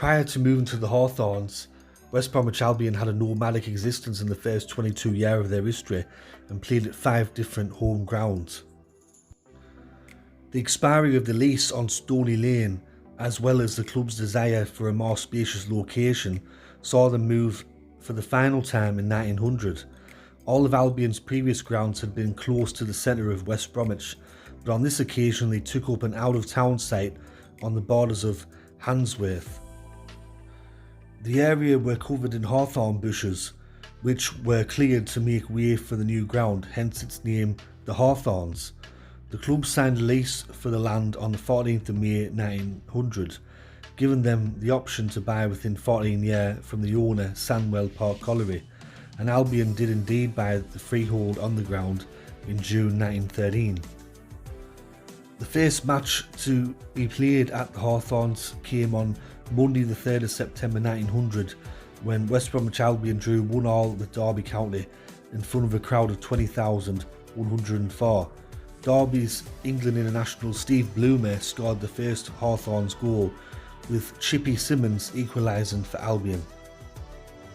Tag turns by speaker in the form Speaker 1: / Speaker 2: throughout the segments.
Speaker 1: Prior to moving to the Hawthorns, West Bromwich Albion had a nomadic existence in the first 22 years of their history and played at 5 different home grounds. The expiry of the lease on Stony Lane, as well as the club's desire for a more spacious location, saw them move for the final time in 1900. All of Albion's previous grounds had been close to the centre of West Bromwich, but on this occasion they took up an out-of-town site on the borders of Handsworth. The area were covered in hawthorn bushes, which were cleared to make way for the new ground, hence its name, the Hawthorns. The club signed a lease for the land on the 14th of May 1900, giving them the option to buy within 14 years from the owner, Sandwell Park Colliery, and Albion did indeed buy the freehold on the ground in June 1913. The first match to be played at the Hawthorns came on Monday the 3rd of September 1900 when West Bromwich Albion drew 1-1 with Derby County in front of a crowd of 20,104. Derby's England international Steve Bloomer scored the first Hawthorns goal, with Chippy Simmons equalising for Albion.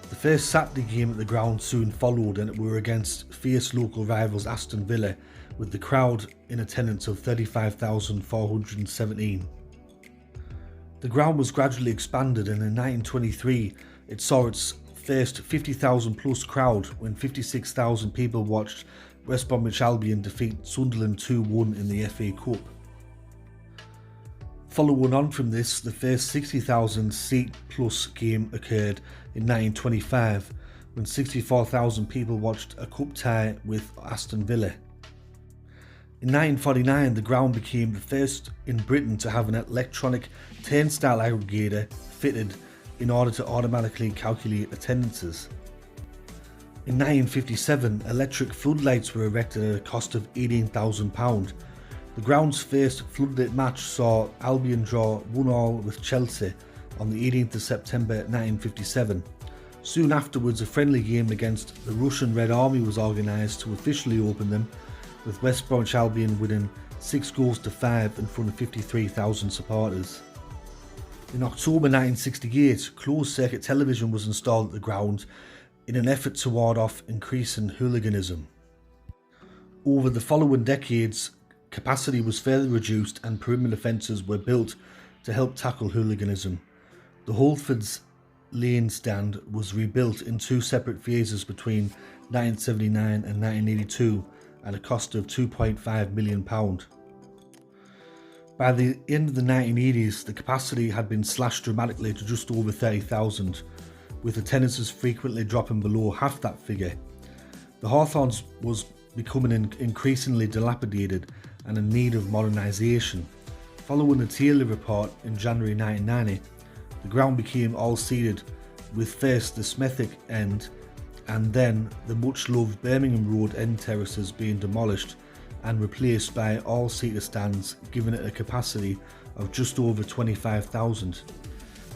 Speaker 1: The first Saturday game at the ground soon followed, and it were against fierce local rivals Aston Villa, with the crowd in attendance of 35,417. The ground was gradually expanded, and in 1923 it saw its first 50,000 plus crowd when 56,000 people watched West Bromwich Albion defeat Sunderland 2-1 in the FA Cup. Following on from this, the first 60,000 seat plus game occurred in 1925 when 64,000 people watched a cup tie with Aston Villa. In 1949, the ground became the first in Britain to have an electronic turnstile aggregator fitted in order to automatically calculate attendances. In 1957, electric floodlights were erected at a cost of £18,000. The ground's first floodlit match saw Albion draw 1-1 with Chelsea on the 18th of September 1957. Soon afterwards, a friendly game against the Russian Red Army was organised to officially open them, with West Bromwich Albion winning 6-5 in front of 53,000 supporters. In October 1968, closed-circuit television was installed at the ground in an effort to ward off increasing hooliganism. Over the following decades, capacity was further reduced and perimeter fences were built to help tackle hooliganism. The Hawthorns Lane stand was rebuilt in 2 separate phases between 1979 and 1982 at a cost of £2.5 million. By the end of the 1980s, the capacity had been slashed dramatically to just over 30,000, with attendances frequently dropping below half that figure. The Hawthorns was becoming increasingly dilapidated and in need of modernisation. Following the Taylor report in January 1990, the ground became all-seated, with first the Smethwick end and then the much-loved Birmingham Road end terraces being demolished and replaced by all-seater stands, giving it a capacity of just over 25,000.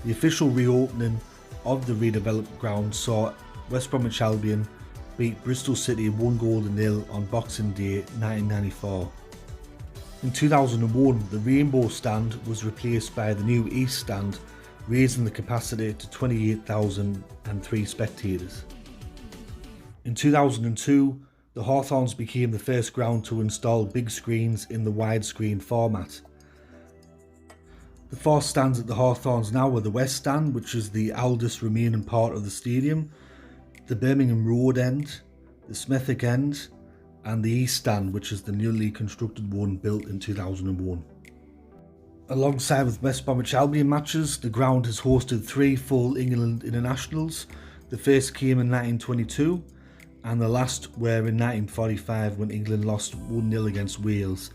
Speaker 1: The official reopening of the redeveloped ground saw West Bromwich Albion beat Bristol City 1-0 on Boxing Day 1994. In 2001, the Rainbow Stand was replaced by the new East Stand, raising the capacity to 28,003 spectators. In 2002, the Hawthorns became the first ground to install big screens in the widescreen format. The 4 stands at the Hawthorns now are the West Stand, which is the oldest remaining part of the stadium, the Birmingham Road end, the Smethwick end, and the East Stand, which is the newly constructed one built in 2001. Alongside with West Bromwich Albion matches, the ground has hosted 3 full England internationals. The first came in 1922 and the last were in 1945 when England lost 1-0 against Wales.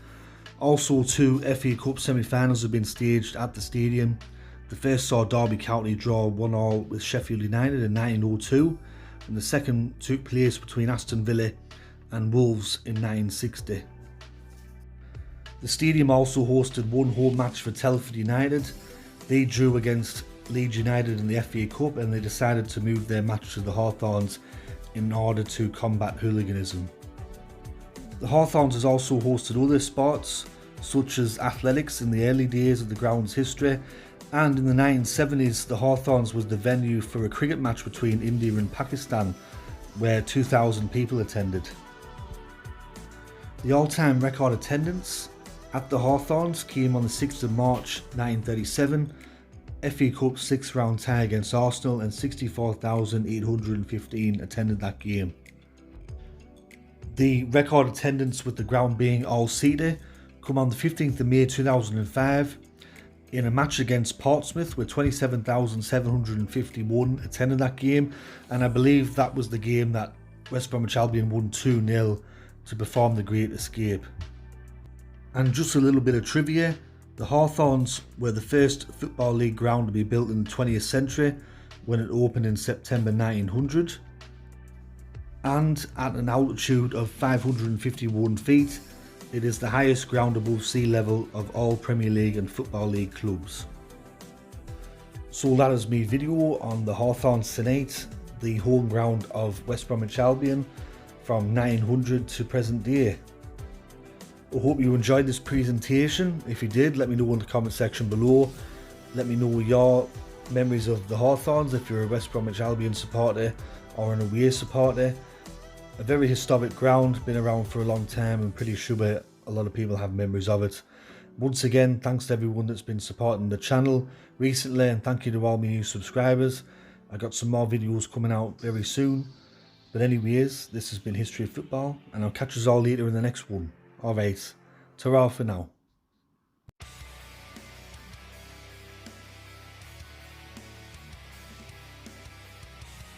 Speaker 1: Also 2 FA Cup semi-finals have been staged at the stadium. The first saw Derby County draw 1-1 with Sheffield United in 1902, and the second took place between Aston Villa and Wolves in 1960. The stadium also hosted 1 home match for Telford United. They drew against Leeds United in the FA Cup, and they decided to move their match to the Hawthorns in order to combat hooliganism. The Hawthorns has also hosted other sports such as athletics in the early days of the ground's history, And in the 1970s, the Hawthorns was the venue for a cricket match between India and Pakistan, where 2,000 people attended. The all-time record attendance at the Hawthorns came on the 6th of March 1937, FA Cup 6th round tie against Arsenal, and 64,815 attended that game. The record attendance, with the ground being all-seater, come on the 15th of May 2005 in a match against Portsmouth, where 27,751 attended that game, and I believe that was the game that West Bromwich Albion won 2-0 to perform the Great Escape. And just a little bit of trivia, the Hawthorns were the first Football League ground to be built in the 20th century when it opened in September 1900. And at an altitude of 551 feet, it is the highest ground above sea level of all Premier League and Football League clubs. So that is my video on the Hawthorns tonight, the home ground of West Bromwich Albion from 1900 to present day. I hope you enjoyed this presentation. If you did, let me know in the comment section below. Let me know your memories of the Hawthorns if you're a West Bromwich Albion supporter or an away supporter. A very historic ground, been around for a long time, and pretty sure a lot of people have memories of it. Once again, thanks to everyone that's been supporting the channel recently, and thank you to all my new subscribers. I got some more videos coming out very soon. But anyways, this has been History of Football, and I'll catch us all later in the next one. Alright, ta-ra for now.